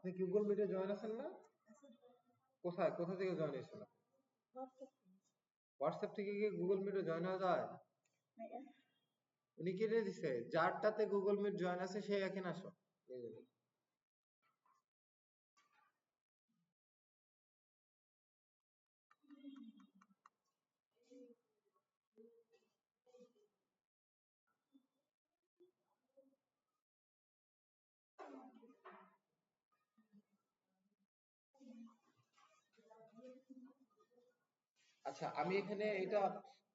আপনি কি গুগল মিটে জয়েন আছেন না? কোথায় কোথা থেকে জয়েন হয়েছিল? হোয়াটসঅ্যাপ থেকে কি গুগল মিটে জয়েন হওয়া যায়? উনি কেটে দিছে, যারটাতে গুগল মিট জয়েন আছে সে এখানে আসো। আচ্ছা, আমি এখানে এটা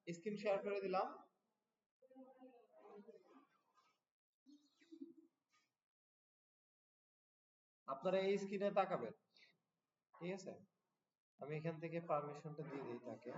স্ক্রিন শেয়ার করে দিলাম। আপনারা এই স্ক্রিনে তাকাবেন, ঠিক আছে? আমি এখান থেকে পারমিশনটা দিয়ে দিই তাকে।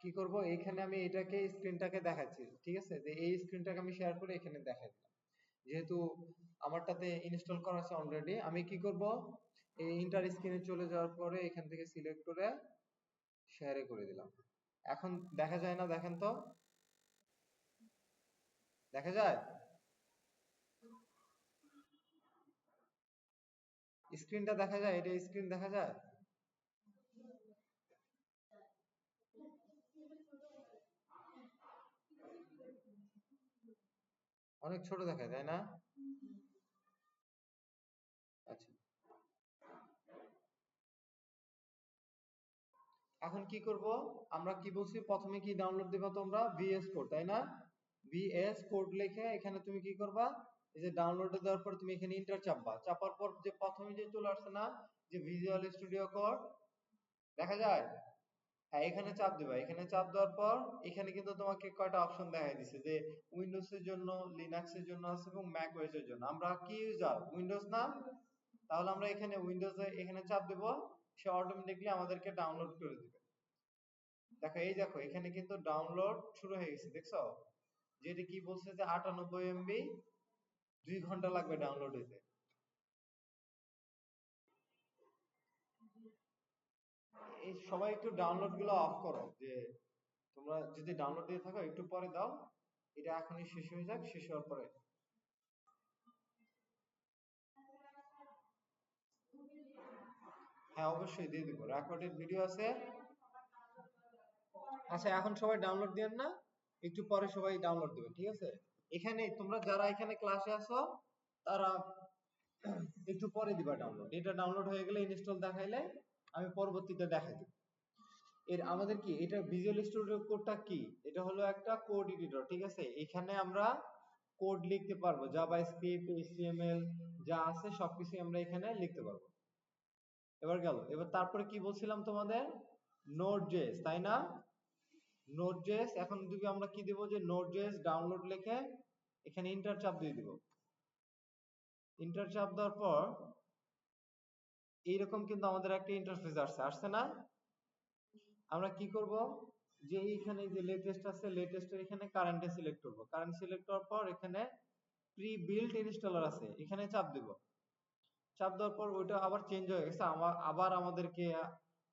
কি করব, এখানে আমি এটাকে স্ক্রিনটাকে দেখাচ্ছি, ঠিক আছে? যে এই স্ক্রিনটাকে আমি শেয়ার করে এখানে দেখাই দিলাম। যেহেতু আমারটাতে ইনস্টল করা আছে অলরেডি, আমি কি করব, এই ইন্টার স্ক্রিনে চলে যাওয়ার পরে এখান থেকে সিলেক্ট করে শেয়ারে করে দিলাম। এখন দেখা যায় না? দেখেন তো, দেখা যায়? স্ক্রিনটা দেখা যায়? এটা স্ক্রিন দেখা যায়? অনেক ছোট দেখায়, তাই না? আচ্ছা, এখন কি করব, আমরা কি বলছি, প্রথমে কি ডাউনলোড দিবা তোমরা? ভিএস কোড, তাই না? ভিএস কোড লিখে এখানে তুমি কি করবা, এই যে ডাউনলোডে দেওয়ার পর তুমি এখানে ইন্টার চাপবা, চাপার পর যে প্রথমে যে চলে আসছে না, যে ভিজুয়াল স্টুডিও কোড, দেখা যায়? হ্যাঁ, এখানে চাপ দিবা। এখানে চাপ দেওয়ার পর এখানে কিন্তু তোমাকে কয়টা অপশন দেখাই দিছে, যে উইন্ডোজ এর জন্য, লিনাক্স এর জন্য আছে এবং ম্যাক ওএস এর জন্য। আমরা কি ইউজার? উইন্ডোজ না? তাহলে আমরা এখানে উইন্ডোজে এখানে চাপ দেব, সে অটোমেটিক্যালি আমাদেরকে ডাউনলোড করে দিবে। দেখো, এই দেখো এখানে কিন্তু ডাউনলোড শুরু হয়ে গেছে, দেখছো? যেটা কি বলছে যে 98 এমবি, 2 ঘন্টা লাগবে ডাউনলোড হইতে। এই সবাই একটু ডাউনলোড গুলো অফ করো, যে তোমরা যদি ডাউনলোড দিয়ে থাকো একটু পরে দাও, এটা এখনই শেষ হয়ে যাক, শেষ হওয়ার পরে। হ্যাঁ, অবশ্যই দিয়ে দিব, রেকর্ডেড ভিডিও আছে। আচ্ছা, এখন সবাই ডাউনলোড দেন না, একটু পরে সবাই ডাউনলোড দিবেন, ঠিক আছে? এখানে তোমরা যারা এখানে ক্লাসে আছো তারা একটু পরে দিবা ডাউনলোড। এটা ডাউনলোড হয়ে গেলে ইনস্টল দেখাইলে আমি পরবর্তীতে দেখাই দেব। এর আমাদের কি এটা ভিজুয়াল স্টুডিও কোডটা কি? এটা হলো একটা কোড এডিটর, ঠিক আছে? এখানে আমরা কোড লিখতে পারবো, জাভাস্ক্রিপ্ট, এইচটিএমএল যা আছে সবকিছু আমরা এখানে লিখতে পারবো। এবার গেল, এবার তারপরে কি বলছিলাম তোমাদের? নোড.জেএস, তাই না? নোড.জেএস, এখন যদি আমরা কি দেব, যে নোড.জেএস ডাউনলোড লিখে এখানে ইন্টার চাপ দিয়ে দিব। ইন্টার চাপ দেওয়ার পর এইরকম কিন্তু আমাদের একটা ইন্টারফেস আসছে, আসছে না? আমরা কি করব, যে এইখানে যে লেটেস্ট আছে, লেটেস্টের এখানে কারেন্টে সিলেক্ট করব। কারেন্ট সিলেক্ট করার পর এখানে প্রি বিল্ট ইনস্টলার আছে, এখানে চাপ দেব। চাপ দেওয়ার পর ওইটা আবার চেঞ্জ হয়ে গেছে, আবার আমাদেরকে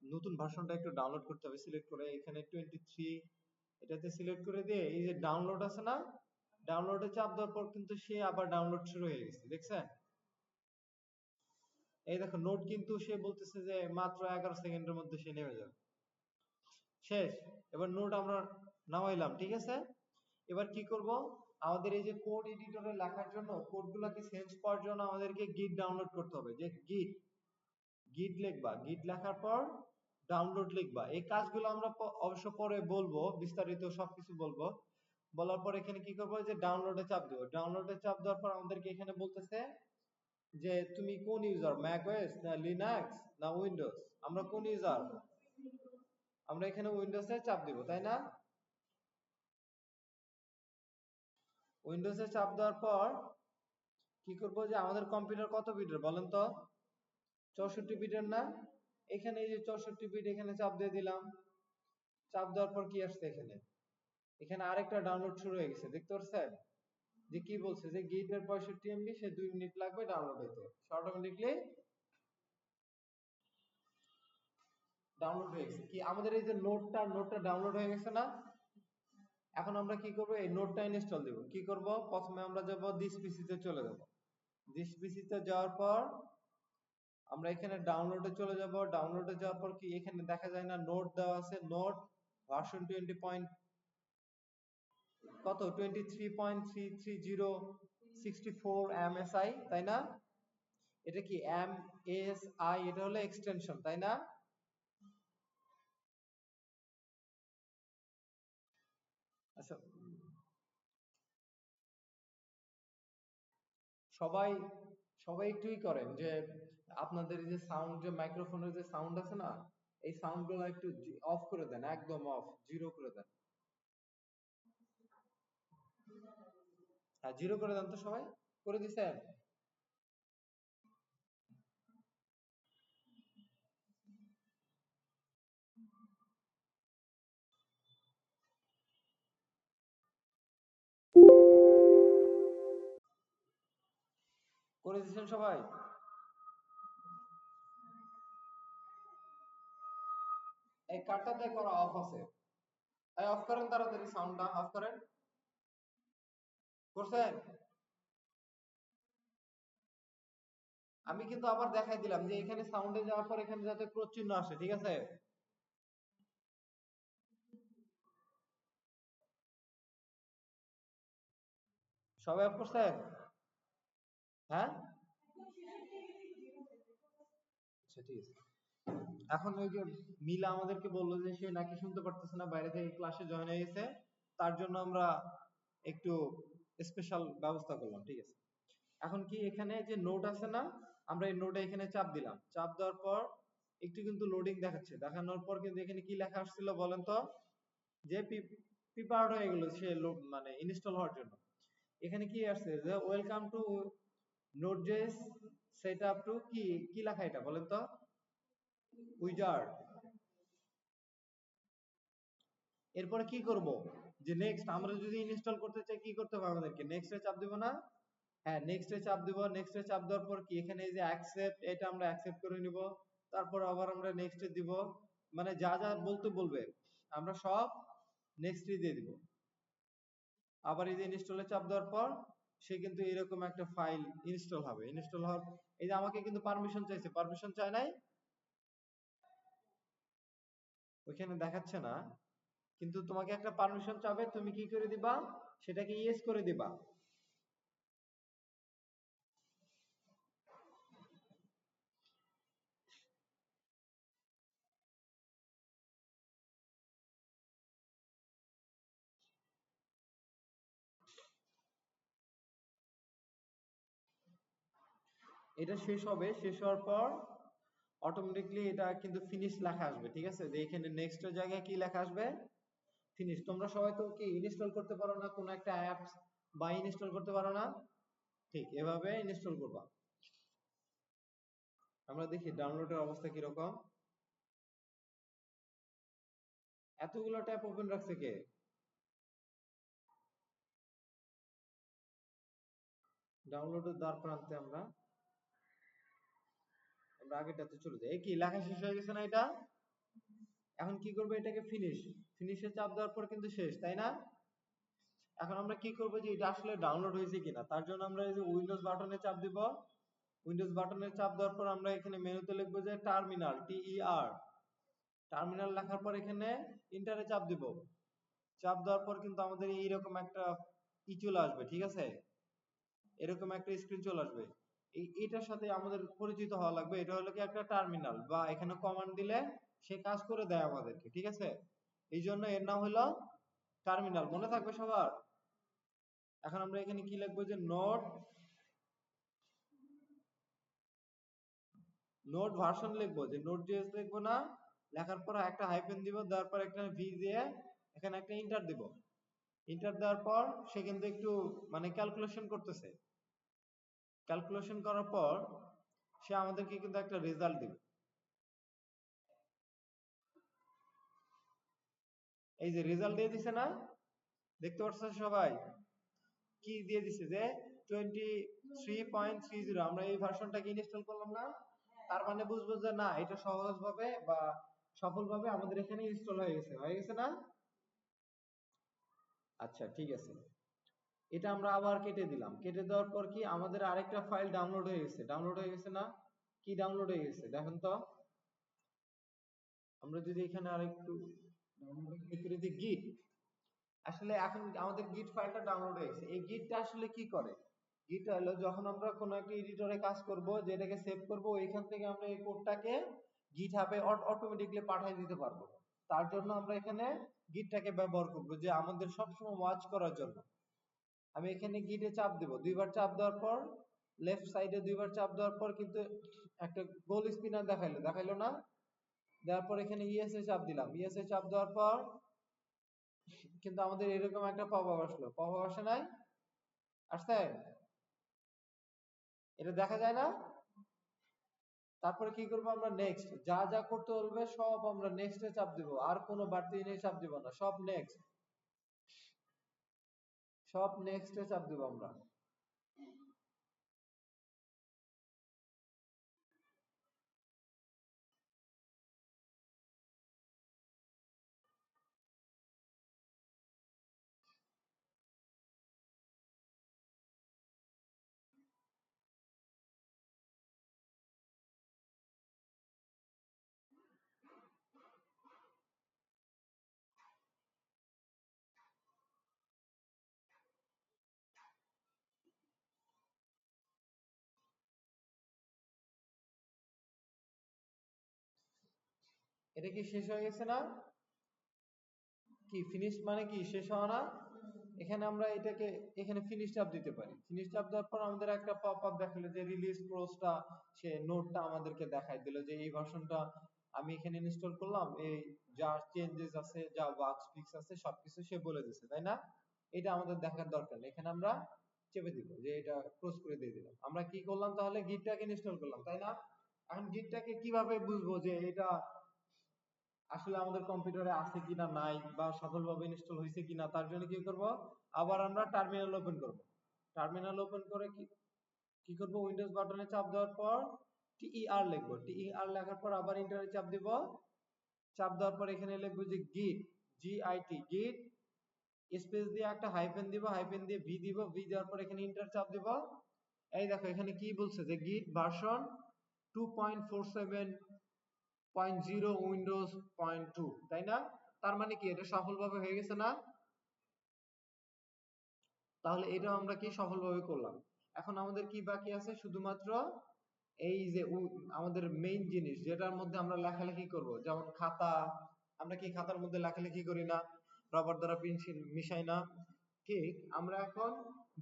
নতুন ভার্সনটা একটু ডাউনলোড করতে হবে। সিলেক্ট করে এখানে 23 এটাতে সিলেক্ট করে দিয়ে এই যে ডাউনলোড আছে না, ডাউনলোডে চাপ দেওয়ার পর কিন্তু সে আবার ডাউনলোড শুরু হয়ে গেছে, দেখছেন? এই দেখো, নোট কিন্তু সে বলতেছে যে মাত্র 11 সেকেন্ডের মধ্যে সে নেমে যাবে। শেষ। এবার নোট আমরা নামাইলাম, ঠিক আছে? এবার কি করব, আমাদের এই যে কোড এডিটরে লেখার জন্য, কোডগুলোকে চেঞ্জ করার জন্য আমাদেরকে গিট ডাউনলোড করতে হবে। যে গিট, গিট লিখবা, গিট লেখার পর ডাউনলোড লিখবা। এই কাজগুলো আমরা অবশ্য পরে বলবো, বিস্তারিত সবকিছু বলবো। বলার পর এখানে কি করবো, যে ডাউনলোডে চাপ দেবো। ডাউনলোডে চাপ দেওয়ার পর আমাদেরকে এখানে বলতেছে যে তুমি কোন ইউজার, ম্যাক ওএস না লিনাক্স না উইন্ডোজ? আমরা কোন ইউজার? আমরা এখানে উইন্ডোজে চাপ দিব, তাই না? উইন্ডোজে চাপ দেওয়ার পর কি করব, যে আমাদের কম্পিউটার কত বিটের বলেন তো? 64 বিটের না? এখানে এই যে 64 বিট, এখানে চাপ দিয়ে দিলাম। চাপ দেওয়ার পর কি আসছে, এখানে এখানে আরেকটা ডাউনলোড শুরু হয়ে গেছে, দেখতে পাচ্ছেন? যে কি বলছে যে গিটের 65 এমবি, সে 2 মিনিট লাগবে ডাউনলোড হতে, অটোমেটিকলি ডাউনলোড হয়ে গেছে। কি আমাদের এই যে নোটটা ডাউনলোড হয়ে গেছে না? এখন আমরা কি করব, এই নোটটা ইনস্টল দেব। কি করব, প্রথমে আমরা যাব দিস পিসিতে চলে যাব। দিস পিসিতে যাওয়ার পর আমরা এখানে ডাউনলোডে চলে যাব। ডাউনলোডে যাওয়ার পর কি এখানে দেখা যায় না নোট দেওয়া আছে, নোট ভার্সন 20 পয়েন্ট কত 23.33064 MSI, তাই না? এটা কি MSI, এটা হলো এক্সটেনশন, তাই না? আচ্ছা, সবাই সবাই একটুই করেন যে আপনাদের এই যে সাউন্ড, যে মাইক্রোফোনের যে সাউন্ড আছে না, এই সাউন্ড গুলো একটু অফ করে দেন, একদম অফ, জিরো করে দেন। হ্যাঁ, জিরো করে দেন তো সবাই। করে দিছেন? করে দিছেন সবাই? এই কাটটাতে করা অফ আছে, এই অফ করেন তাড়াতাড়ি, সাউন্ডটা অফ করেন। করছেন? আমি কিন্তু আবার দেখাই দিলাম যে এখানে সাউন্ডে যাওয়ার পর এখানে যাতে ক্রস চিহ্ন আসে, ঠিক আছে? সবাই অফ করছেন? হ্যাঁ, আচ্ছা ঠিক আছে। এখন ওই যে মিলা আমাদেরকে বললো যে সে নাকি শুনতে পারতেছে না, বাইরে থেকে ক্লাসে জয়েন হয়ে গেছে, তার জন্য আমরা একটু স্পেশাল ব্যবস্থা করলাম, ঠিক আছে? এখন কি এখানে যে নোট আছে না, আমরা এই নোটে এখানে চাপ দিলাম, চাপ দেওয়ার পর একটু কিন্তু লোডিং দেখাচ্ছে, দেখানোর পর কিন্তু এখানে কি লেখা আসছিল বলেন তো? যে প্রিপেয়ার্ড হয়ে গেল সে মানে ইনস্টল হওয়ার জন্য। এখানে কি আসছে যে ওয়েলকাম টু নোটজেস সেটআপ টু, কি কি লেখা এটা বলেন তো? উইজার্ড। এরপরে কি করব, যে নেক্সট আমরা যদি ইনস্টল করতে চাই কি করতে হবে, আমাদেরকে নেক্সট এ চাপ দিব না? হ্যাঁ, নেক্সট এ চাপ দিব। নেক্সট এ চাপ দেওয়ার পর কি এখানে এই যে অ্যাকসেপ্ট, এটা আমরা অ্যাকসেপ্ট করে নিব। তারপর আবার আমরা নেক্সট এ দিব, মানে যা যা বলতে বলবে আমরা সব নেক্সট এ দিয়ে দিব। আবার এই যে ইনস্টলে চাপ দেওয়ার পর সে কিন্তু এরকম একটা ফাইল ইনস্টল হবে। ইনস্টল হওয়ার, এই যে আমাকে কিন্তু পারমিশন চাইছে, পারমিশন চায় নাই, ওইখানে দেখাচ্ছে না, কিন্তু তোমাকে একটা পারমিশন চাবে, তুমি কি করে দিবা, সেটাকে ইয়েস করে দিবা। এটা শেষ হবে, শেষ হওয়ার পর অটোমেটিকলি এটা কিন্তু ফিনিশ লেখা আসবে, ঠিক আছে? যে এখানে নেক্সট এর জায়গায় কি লেখা আসবে, ফিনিশ। তোমরা সবাই তো কি ইনস্টল করতে পারো না কোন একটা অ্যাপস, বা ইনস্টল করতে পারো না? ঠিক এভাবে ইনস্টল করবা। আমরা দেখি ডাউনলোডের অবস্থা কি রকম। এতগুলো ট্যাব ওপেন রাখছে কে? ডাউনলোডের দ্বার প্রান্তে আমরা আমরা আগেরটাতে চলে যাই। কি লেখা শেষ হয়ে গেছে না এটা? এখন কি করবো, এটাকে ফিনিশ, ফিনিশে চাপ দেওয়ার পর কিন্তু শেষ, তাই না? এখন আমরা কি করবো, যে এটা আসলে ডাউনলোড হয়েছে কিনা, তার জন্য আমরা এই যে উইন্ডোজ বাটনে চাপ দিব। উইন্ডোজ বাটনে চাপ দেওয়ার পর আমরা এখানে মেনুতে লিখবো যে টার্মিনাল, TER, টার্মিনাল লেখার পর এখানে ইন্টারে চাপ দিব। চাপ দেওয়ার পর কিন্তু আমাদের এইরকম একটা চলে আসবে, ঠিক আছে? এরকম একটা স্ক্রিন চলে আসবে। এটার সাথে আমাদের পরিচিত হওয়া লাগবে। এটা হলো কি একটা টার্মিনাল, বা এখানে কমান্ড দিলে সে কাজ করে দেয় আমাদেরকে, ঠিক আছে? এই জন্য এর নাম হলো টার্মিনাল, মনে থাকবে সবার। এখন আমরা এখানে কি লিখবো, যে নোট, নোট ভার্সন লিখবো, যে নোট জেএস লিখবো না, লেখার পর একটা হাইফেন দিব, দেওয়ার পর একটা ভি দিয়ে এখানে একটা ইন্টার দিব। ইন্টার দেওয়ার পর সে কিন্তু একটু মানে ক্যালকুলেশন করতেছে। ক্যালকুলেশন করার পর সে আমাদেরকে কিন্তু একটা রেজাল্ট দিবে। এই যে রেজাল্ট দিয়ে দিছে না, দেখতে পাচ্ছ সবাই? কি দিয়ে দিছে যে 23.30 আমরা এই ভার্সনটাকে ইনস্টল করলাম না, তার মানে বুঝবো যে না এটা সহজভাবে বা সফলভাবে আমাদের এখানে ইনস্টল হয়ে গেছে না? আচ্ছা ঠিক আছে, এটা আমরা আবার কেটে দিলাম, কেটে দেওয়ার পর কি আমাদের আরেকটা ফাইল ডাউনলোড হয়ে গেছে না? কি ডাউনলোড হয়ে গেছে দেখেন তো, আমরা যদি এখানে আরেকটু ডাউনলোড করে দিই গিট, আসলে এখন আমাদের গিট ফাইলটা ডাউনলোড হয়ে গেছে। এই গিটটা আসলে কি করে, গিট হলো যখন আমরা কোনো একটা এডিটরে কাজ করব, যেটাকে সেভ করব, ওইখান থেকে আমরা এই কোডটাকে গিট হাবে অটোমেটিক্যালি পাঠিয়ে দিতে পারবো। তার জন্য আমরা এখানে গিটটাকে ব্যবহার করব, যে আমাদের সবসময় ওয়াচ করার জন্য। আমি এখানে গিটে চাপ দেব, দুইবার চাপ দেওয়ার পর লেফট সাইডে দুইবার চাপ দেওয়ার পর কিন্তু একটা গোল স্পিনার দেখাইলো না? দেওয়ার পর এখানে ইএস এ চাপ দিলাম, ইএস এ চাপ দেওয়ার পর কিন্তু আমাদের এরকম একটা পপআপ আসলো, পপআপ আসে নাই? আসছে? এটা দেখা যায় না? তারপরে কি করবো আমরা, নেক্সট যা যা করতে বলবে সব আমরা নেক্সট এ চাপ দিব, আর কোনো বাড়তি জিনিস চাপ দিব না, সব নেক্সট, সব নেক্সট এ চাপ দিব আমরা। এটা কি শেষ হয়ে গেছে না? কি ফিনিশ মানে কি শেষ হওয়া না? এখানে আমরা এটাকে এখানে ফিনিশ চাপ দিতে পারি, ফিনিশ চাপ দেওয়ার পর আমাদের একটা পপআপ দেখালো যে রিলিজ ক্লোজটা, সে নোটটা আমাদেরকে দেখাই দিল যে এই ভার্সনটা আমি এখানে ইনস্টল করলাম, এই যা চেঞ্জেস আছে, যা বাগস ফিক্স আছে সবকিছু সে বলে দিছে, তাই না? এটা আমাদের দেখার দরকার নেই, এখানে আমরা চেপে দিব যে এটা ক্লোজ করে দিয়ে দিলাম। আমরা কি করলাম তাহলে, গিটটাকে ইনস্টল করলাম, তাই না? এখন গিটটাকে কিভাবে বুঝবো যে এটা আসলে আমাদের কম্পিউটারে আছে কিনা নাই, বা সফলভাবে ইনস্টল হয়েছে কিনা, তার জন্য কি করব, আবার আমরা টার্মিনাল ওপেন করব। টার্মিনাল ওপেন করে কি কি করব, উইন্ডোজ বাটনে চাপ দেওয়ার পর টিইআর লিখব, টিইআর লেখার পর আবার এন্টারে চাপ দিব, চাপ দেওয়ার পর এখানে লিখব যে গিট, জিআইটি, গিট স্পেস দিয়ে একটা হাইফেন দিব, হাইফেন দিয়ে ভি দিব, ভি দেওয়ার পর এখানে এন্টার চাপ দিব। এই দেখো এখানে কি বলছে যে গিট ভার্সন 2.47.0 উইন্ডোজ 0.2, তাই না? তার মানে কি এটা সফলভাবে হয়ে গেছে না? তাহলে এটা আমরা কি সফলভাবে করলাম। এখন আমাদের কি বাকি আছে, শুধুমাত্র এই যে আমাদের মেইন জিনিস যেটার মধ্যে আমরা লেখালেখি করব, যেমন খাতা, আমরা কি খাতার মধ্যে লেখালেখি করি না, রবার দ্বারা পেন্সিল মিশাই না? ঠিক আমরা এখন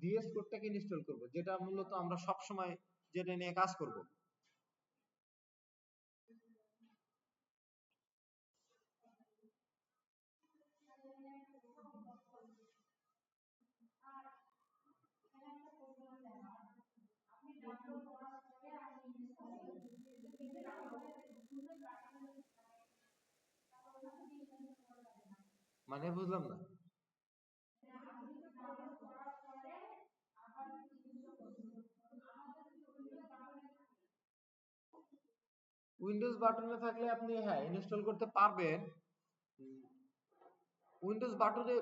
ভিএস কোডটাকে ইনস্টল করব, যেটা মূলত আমরা সব সময় যেটা নিয়ে কাজ করব। মানে বুঝলাম না। উইন্ডোজ বাটনে থাকলে আপনি হ্যাঁ ইনস্টল করতে পারবেন। উইন্ডোজ বাটনে,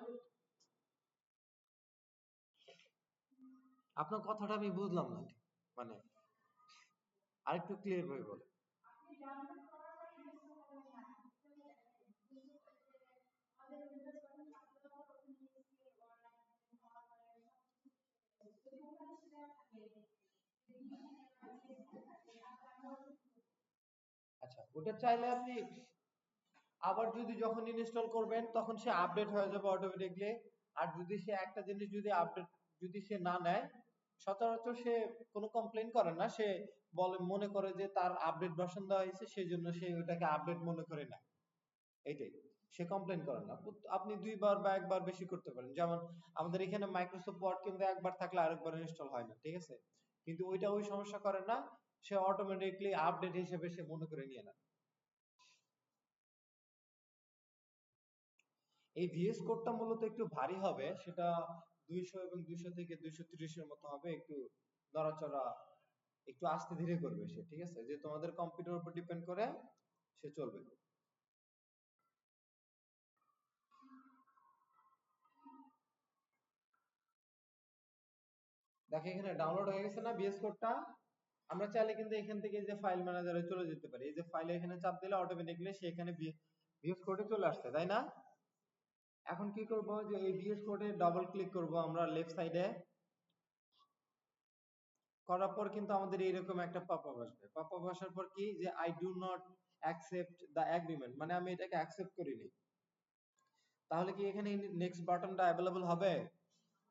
আপনার কথাটা আমি বুঝলাম না ঠিক। মানে আরেকটু ক্লিয়ার ভাবে বলেন। আচ্ছা ওটা চাইলে আপনি আবার যদি যখন ইনস্টল করবেন তখন সে আপডেট হয়ে যাবে অটোমেটিকলি। আর যদি সে একটা জিনিস যদি আপডেট যদি সে না নেয়, সচরাচর সে কোনো কমপ্লেইন করে না, সে বলে মনে করে যে তার আপডেট ভার্সন দেওয়া হয়েছে সেই জন্য সে ওটাকে আপডেট মনে করে না, এইটাই। সে কমপ্লেইন করে না। আপনি দুইবার বা একবার বেশি করতে পারেন, যেমন আমাদের এখানে মাইক্রোসফট ওয়ার্ড কিন্তু একবার থাকলে আরেকবার ইনস্টল হয় না, ঠিক আছে? কিন্তু ওইটা ওই সমস্যা করে না, সে অটোমেটিকলি আপডেট হিসেবে সে মনে করে নিয়ে নেয়। এই ভিএস কোডটা মূলত একটু ভারী হবে, সেটা 200 এবং 200 থেকে 230 এর মতো হবে, একটু নড়াচড়া একটু আস্তে ধীরে করবে সে, ঠিক আছে, যে তোমাদের কম্পিউটার উপর ডিপেন্ড করে সে চলবে। দেখো এখানে ডাউনলোড হয়ে গেছে না বিএস কোডটা। আমরা চাইলে কিন্তু এখান থেকে যে ফাইল ম্যানেজারে চলে যেতে পারি, এই যে ফাইলে এখানে চাপ দিলে অটোমেটিক্যালি সে এখানে বিএস কোডে চলে আসছে, তাই না? এখন কি করব, যে এই বিএস কোডে ডাবল ক্লিক করব আমরা লেফট সাইডে, করার পর কিন্তু আমাদের এইরকম একটা পপআপ আসবে। পপআপ আসার পর কি, যে I do not accept the agreement, মানে আমি এটাকে অ্যাকসেপ্ট করিনি। তাহলে কি এখানে নেক্সট বাটনটা অ্যাভেলেবল হবে?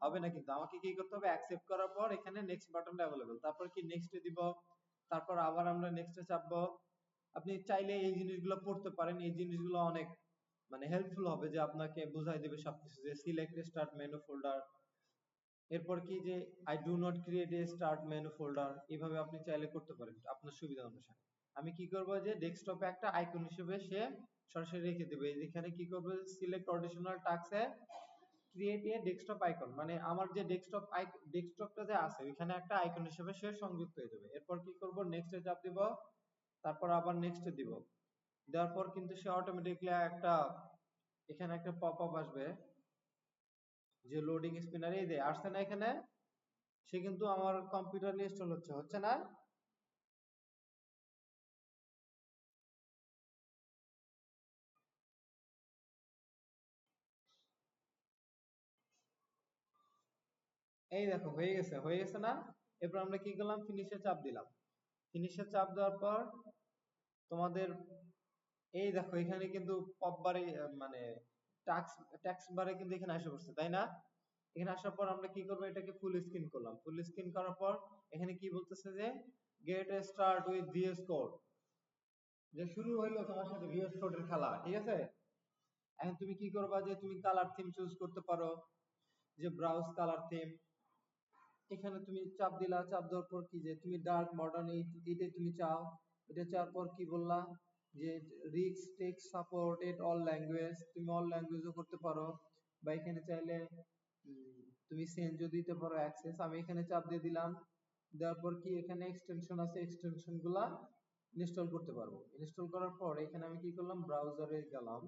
হবে না, কিন্তু আমাকে কি করতে হবে, অ্যাকসেপ্ট করার পর এখানে নেক্সট বাটনটা অ্যাভেলেবল, তারপর কি নেক্সটে দিব, তারপর আবার আমরা নেক্সটে চাপবো। আপনি চাইলে এই জিনিসগুলো পড়তে পারেন, এই জিনিসগুলো অনেক মানে হেল্পফুল হবে, যে আপনাকে বোঝাই দেবে সবকিছু, যে সিলেক্ট স্টার্ট মেনু ফোল্ডার, এরপর কি যে I do not create a start menu folder, এইভাবে আপনি চাইলে করতে পারেন আপনার সুবিধা অনুসারে। আমি কি করব, যে ডেস্কটপে একটা আইকন হিসেবে সে সরাসরি রেখে দেবে। এখানে কি করব, সিলেক্ট অডিশনাল টাস্কে ক্রিয়েট এ ডেস্কটপ আইকন, মানে আমার যে ডেস্কটপটা যে আছে ওইখানে একটা আইকন হিসেবে সে সংযুক্ত হয়ে যাবে। এরপর কি করব, নেক্সটে চাপ দিব, তারপর আবার নেক্সটে দিব, দেওয়ার পর কিন্তু সে অটোমেটিক্যালি একটা এখানে একটা পপআপ আসবে, যে লোডিং স্পিনার, এই যে আসছে না এখানে, সে কিন্তু আমার কম্পিউটারে ইনস্টল হচ্ছে না। এই দেখো হয়ে গেছে না। এরপর আমরা কি করলাম, ফিনিশে চাপ দিলাম। ফিনিশে চাপ দেওয়ার পর তোমাদের এই দেখো এখানে কিন্তু পপ বারে মানে ট্যাক্স বারে কিন্তু এখানে আসে পড়ছে, তাই না? এখানে আসার পর আমরা কি করব, এটাকে ফুল স্ক্রিন করলাম। ফুল স্ক্রিন করার পর এখানে কি বলতেছে, যে get start with VS code, যে শুরু হইলো তোমার সাথে ভিএস কোডের খেলা, ঠিক আছে? এখন তুমি কি করবা, যে তুমি কালার থিম চুজ করতে পারো, যে ব্রাউজ কালার থিম, এখানে তুমি চাপ দিলা, চাপ দেওয়ার পর কি, যে তুমি ডার্ক মডার্ন এইটা তুমি চাও। এটা চাওয়ার পর কি বললা, যে রিক্স টেক্সট সাপোর্টেড অল ল্যাঙ্গুয়েজ, তুমি অল ল্যাঙ্গুয়েজও করতে পারো, বা এখানে চাইলে তুমি চেঞ্জও দিতে পারো অ্যাক্সেস। আমি এখানে চাপ দিয়ে দিলাম, দেওয়ার পর কি এখানে এক্সটেনশন আছে, এক্সটেনশন গুলা ইনস্টল করতে পারবো। ইনস্টল করার পর এখানে আমি কি করলাম, ব্রাউজারে গেলাম।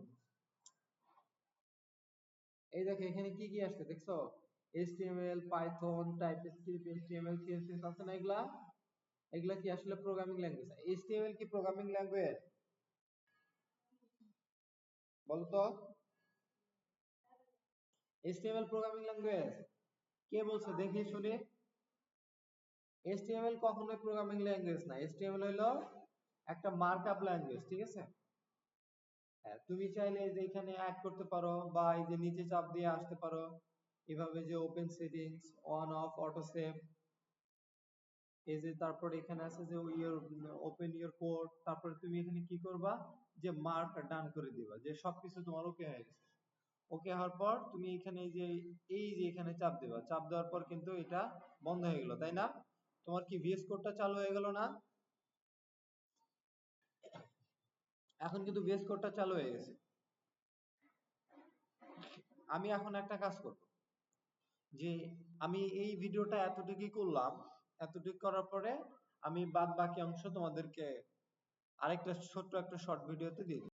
এই দেখো এখানে কি কি আসছে দেখছো, HTML, Python, TypeScript, HTML, CSS আছে না, এগুলা এগুলা কি আসলে প্রোগ্রামিং ল্যাঙ্গুয়েজ? HTML কি প্রোগ্রামিং ল্যাঙ্গুয়েজ? বলতো, HTML প্রোগ্রামিং ল্যাঙ্গুয়েজ? কে বলছে দেখি শুনি। HTML কখনোই প্রোগ্রামিং ল্যাঙ্গুয়েজ না। HTML হলো একটা মার্কআপ ল্যাঙ্গুয়েজ, ঠিক আছে? হ্যাঁ, তুমি চাইলে যে এখানে অ্যাড করতে পারো, বা এই যে নিচে চাপ দিয়ে আসতে পারো, এভাবে যে open settings, on of auto save, এই যে তারপর এখানে আছে যে ইওর ওপেন ইওর কোড, তারপরে তুমি এখানে কি করবা, যে মার্ক ডান করে দিবা, যে সবকিছু তোমার ওকে হয়ে গেছে। ওকে হওয়ার পর তুমি এখানে এই যে এখানে চাপ দিবা, চাপ দেওয়ার পর কিন্তু এটা বন্ধ হয়ে গেল, তাই না? তোমার কি ভিএস কোডটা চালু হয়ে গেল না? এখন কিন্তু ভিএস কোডটা চালু হয়ে গেছে। আমি এখন একটা কাজ করব, যে আমি এই ভিডিওটা এতটুকুই করলাম, এতটুকু করার পরে আমি বাদ বাকি অংশ তোমাদেরকে আরেকটা ছোট্ট একটা শর্ট ভিডিওতে দিয়ে দিই।